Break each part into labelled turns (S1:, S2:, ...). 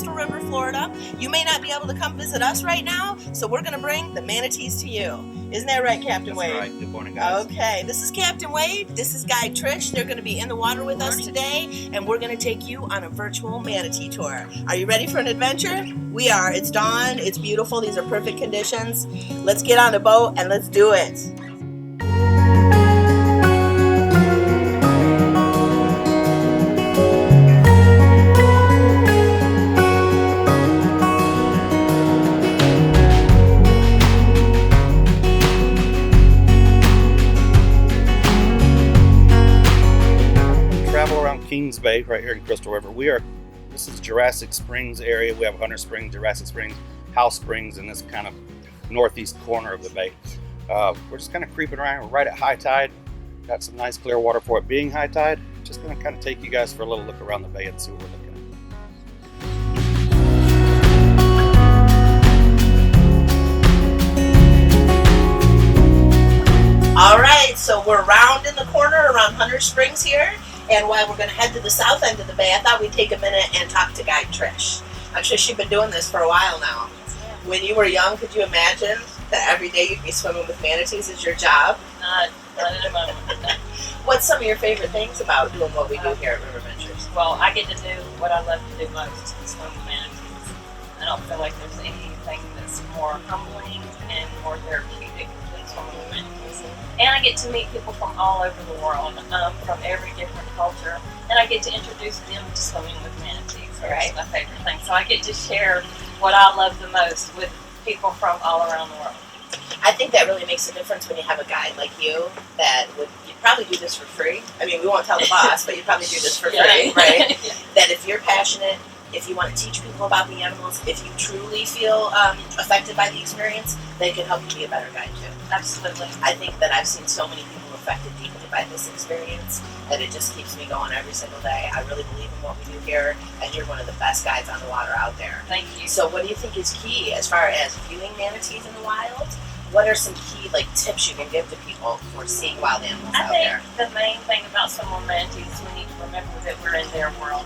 S1: Crystal River, Florida. You may not be able to come visit us right now, so we're going to bring the manatees to you. Isn't that right, Captain Wade?
S2: That's right. Good morning, guys.
S1: Okay, this is Captain Wade. This is Guide Trish. They're going to be in the water with us today, and we're going to take you on a virtual manatee tour. Are you ready for an adventure? We are. It's dawn. It's beautiful. These are perfect conditions. Let's get on the boat and let's do it.
S2: Kings Bay right here in Crystal River. This is Jurassic Springs area. We have Hunter Springs, Jurassic Springs, House Springs in this kind of northeast corner of the bay. We're just kind of creeping around. We're right at high tide. Got some nice clear water for it being high tide. Just going to kind of take you guys for a little look around the bay and see what we're looking
S1: at. All right, so we're round in the corner around Hunter Springs here. And while we're going to head to the south end of the bay, I thought we'd take a minute and talk to Guide Trish. Trish, you've been doing this for a while now. When you were young, could you imagine that every day you'd be swimming with manatees as your job?
S3: Not at the moment.
S1: What's some of your favorite things about doing what we do here at River Ventures?
S3: Well, I get to do what I love to do most, swim with manatees. I don't feel like there's anything that's more humbling and more therapeutic than swimming with manatees. And I get to meet people from all over the world, from every different culture, and I get to introduce them to swimming with manatees. That's my favorite thing. So I get to share what I love the most with people from all around the world.
S1: I think that really makes a difference when you have a guide like you that you'd probably do this for free. I mean, we won't tell the boss, but you'd probably do this for free, right?
S3: Yeah.
S1: That if you're passionate, if you want to teach people about the animals, if you truly feel affected by the experience, they can help you be a better guide too.
S3: Absolutely.
S1: I think that I've seen so many people affected deeply by this experience that it just keeps me going every single day. I really believe in what we do here, and you're one of the best guides on the water out there.
S3: Thank you.
S1: So what do you think is key as far as viewing manatees in the wild? What are some key tips you can give to people for seeing wild animals out there?
S3: I think the main thing about swimming with manatees is we need to remember that we're in their world.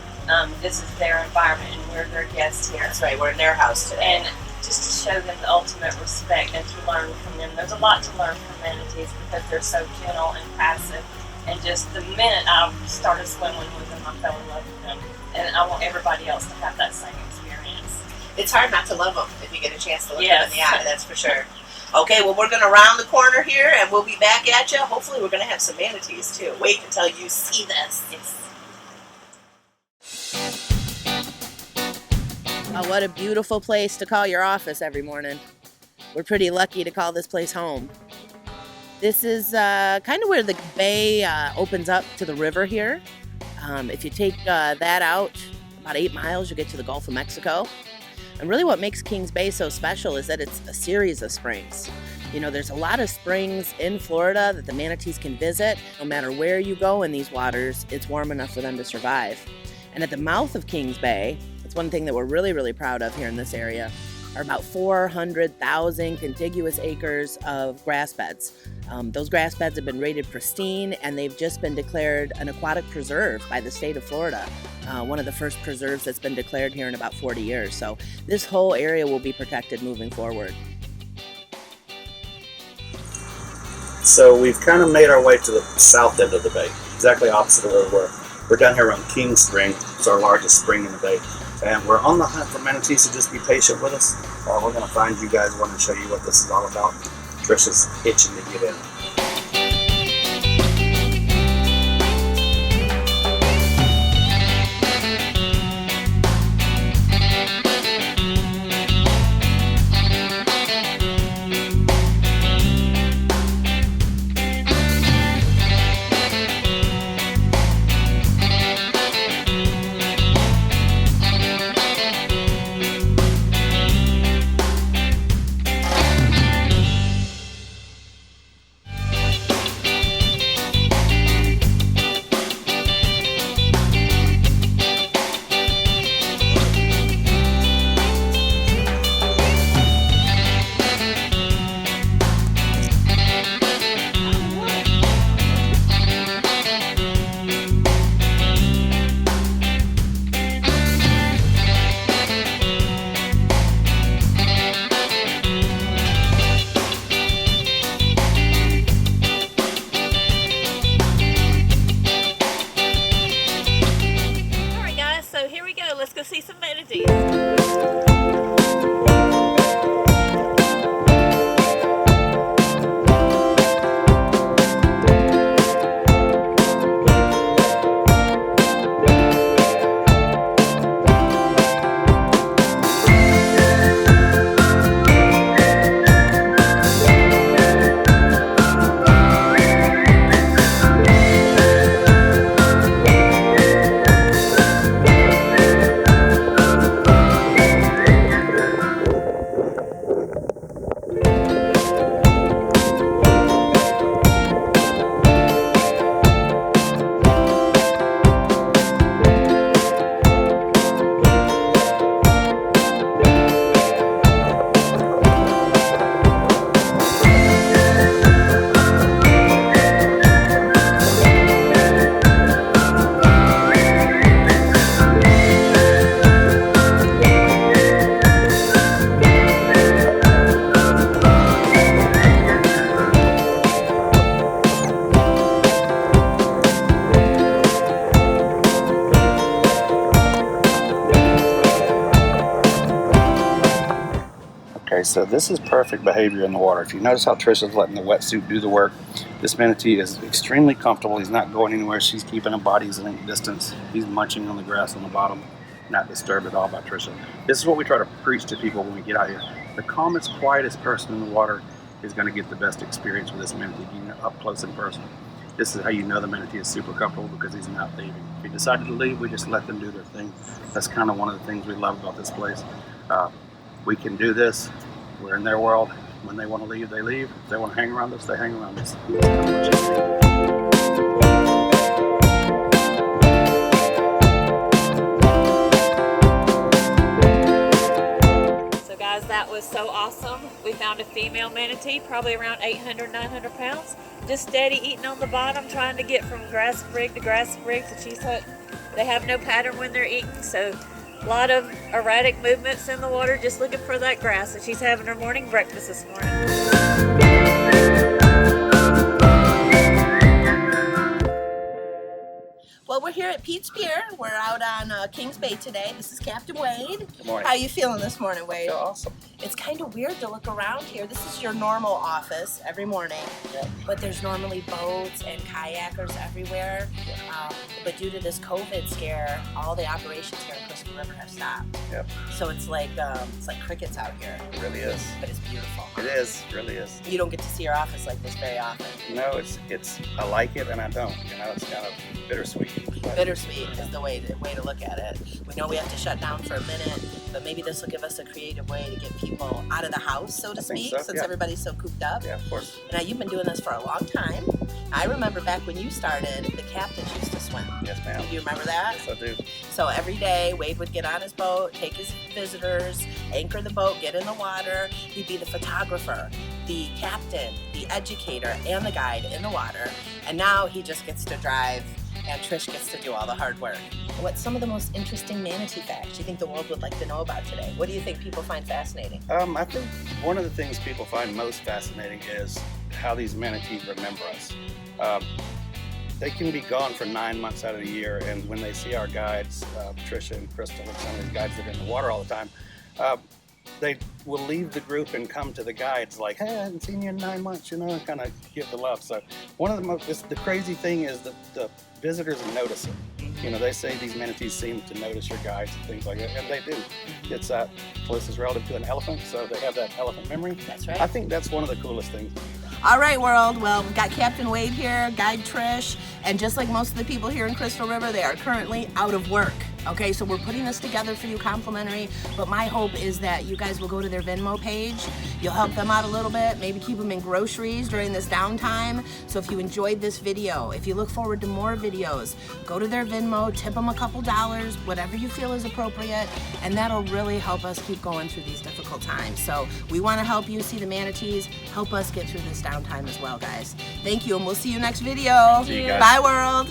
S3: This is their environment, and we're their guests here.
S1: That's right. We're in their house today.
S3: And just to show them the ultimate respect and to learn from them. There's a lot to learn from manatees because they're so gentle and passive. And just the minute I started swimming with them, I fell in love with them. And I want everybody else to have that same experience.
S1: It's hard not to love them if you get a chance to look
S3: Yes.
S1: them in the eye, that's for sure. Okay, well, we're going to round the corner here, and we'll be back at you. Hopefully, we're going to have some manatees, too. Wait until you see this.
S3: Yes.
S4: Oh, what a beautiful place to call your office every morning. We're pretty lucky to call this place home. This is kind of where the bay opens up to the river here. If you take that out about 8 miles, you'll get to the Gulf of Mexico. And really what makes Kings Bay so special is that it's a series of springs. You know, there's a lot of springs in Florida that the manatees can visit. No matter where you go in these waters, it's warm enough for them to survive. And at the mouth of Kings Bay, it's one thing that we're really, really proud of here in this area, are about 400,000 contiguous acres of grass beds. Those grass beds have been rated pristine, and they've just been declared an aquatic preserve by the state of Florida. One of the first preserves that's been declared here in about 40 years. So this whole area will be protected moving forward.
S2: So we've kind of made our way to the south end of the bay, exactly opposite of where we were. We're down here around King Spring. It's our largest spring in the bay. And we're on the hunt for manatees, so just be patient with us. We're going to find you guys. Want to show you what this is all about. Trish is itching to get in. Okay, so this is perfect behavior in the water. If you notice how Trisha's letting the wetsuit do the work, this manatee is extremely comfortable. He's not going anywhere. She's keeping him bodies in distance. He's munching on the grass on the bottom, not disturbed at all by Trisha. This is what we try to preach to people when we get out here. The calmest, quietest person in the water is going to get the best experience with this manatee, being up close and personal. This is how you know the manatee is super comfortable, because he's not leaving. If he decided to leave, we just let them do their thing. That's kind of one of the things we love about this place. We can do this. We're in their world. When they want to leave, they leave. If they want to hang around us, they hang around us.
S5: So guys, that was so awesome. We found a female manatee, probably around 800, 900 pounds, just steady eating on the bottom, trying to get from grass sprig to grass sprig to cheese hut. They have no pattern when they're eating, so a lot of erratic movements in the water, just looking for that grass. And she's having her morning breakfast this morning.
S4: Well, we're here at Pete's Pier. We're out on Kings Bay today. This is Captain Wade.
S2: Good morning.
S4: How you feeling this morning, Wade?
S2: Feel awesome.
S4: It's kind of weird to look around here. This is your normal office every morning, but there's normally boats and kayakers everywhere. But due to this COVID scare, all the operations here in Crystal River have stopped.
S2: Yep.
S4: So it's like crickets out here.
S2: It really is.
S4: But it's beautiful.
S2: It is. It really is.
S4: You don't get to see your office like this very often.
S2: No, it's. I like it and I don't. You know, it's kind of bittersweet.
S4: Bittersweet is the way to look at it. We know we have to shut down for a minute, but maybe this will give us a creative way to get people out of the house, so to speak, since everybody's so cooped up.
S2: Yeah, of course.
S4: Now, you've been doing this for a long time. I remember back when you started, the captains used to swim.
S2: Yes, ma'am.
S4: Do you remember that?
S2: Yes, I do.
S4: So every day, Wade would get on his boat, take his visitors, anchor the boat, get in the water. He'd be the photographer, the captain, the educator, and the guide in the water. And now he just gets to drive, and Trish gets to do all the hard work. What's some of the most interesting manatee facts you think the world would like to know about today? What do you think people find fascinating?
S2: I think one of the things people find most fascinating is how these manatees remember us. They can be gone for 9 months out of the year, and when they see our guides, Trisha and Crystal and some of these guides that are in the water all the time, they will leave the group and come to the guides like, hey, I haven't seen you in 9 months, you know, and kind of give the love. So one of the crazy thing is that the visitors notice it. You know, they say these manatees seem to notice your guides and things like that, and they do. It's closest relative to an elephant, so they have that elephant memory.
S4: That's right.
S2: I think that's one of the coolest things.
S4: All right, world. Well, we've got Captain Wade here, Guide Trish, and just like most of the people here in Crystal River, they are currently out of work. Okay, so we're putting this together for you complimentary, but my hope is that you guys will go to their Venmo page. You'll help them out a little bit, maybe keep them in groceries during this downtime. So if you enjoyed this video, if you look forward to more videos, go to their Venmo, tip them a couple dollars, whatever you feel is appropriate, and that'll really help us keep going through these difficult times. So we want to help you see the manatees, help us get through this downtime as well, guys. Thank you, and we'll see you next video.
S2: See you guys.
S4: Bye, world.